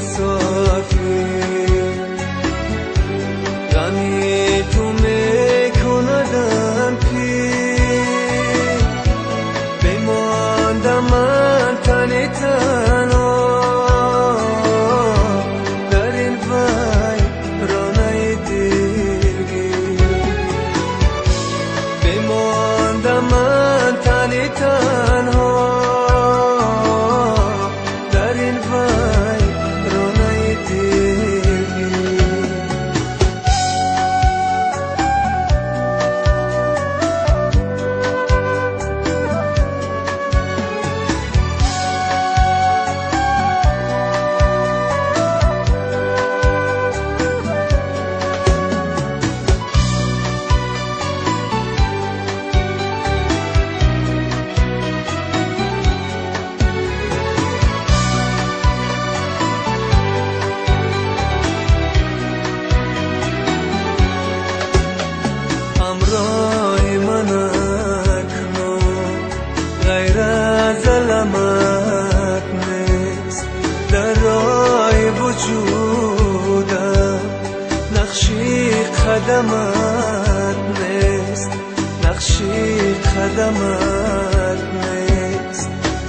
مسافر غمی تو میکندم پیر بماندم من تنی تنها در این ویرانه دلگیر بماندم من تنی تنها در این ویرانه دلگیر همراه من اکنون غیر از علامت نیست در راه وجودم نقشی قدمت نیست نقشی قدمت نیست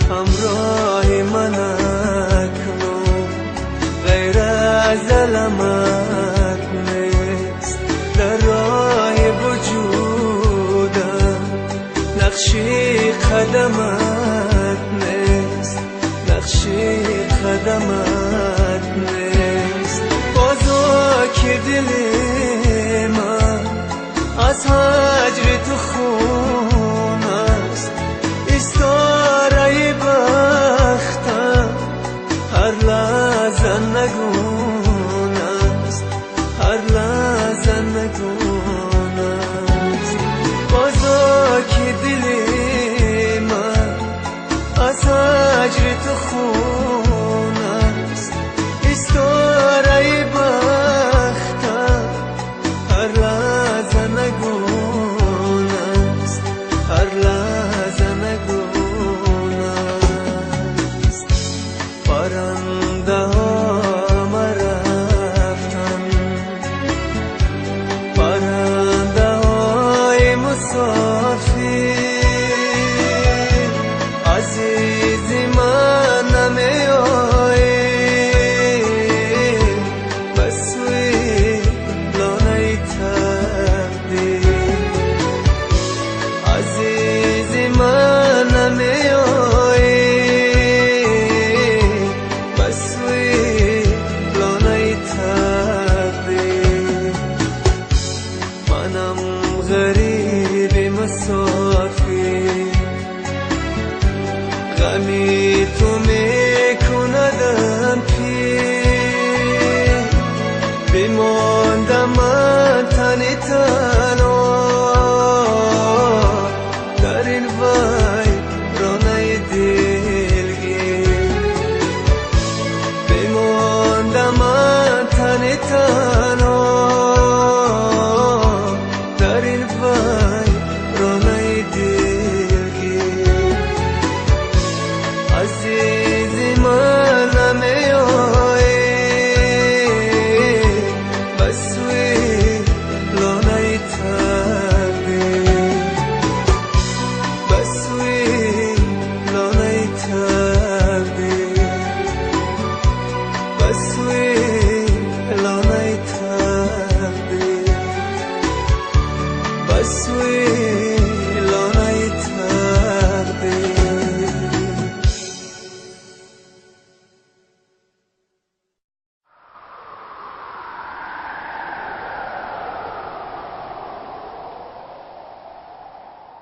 همراه من اکنون غیر از علامت نیست در راه وجودم نقشی قدمت نیست نقشی قدمت نیست بازا که دل من از هجر تو خون است استاره بختم هر لحظه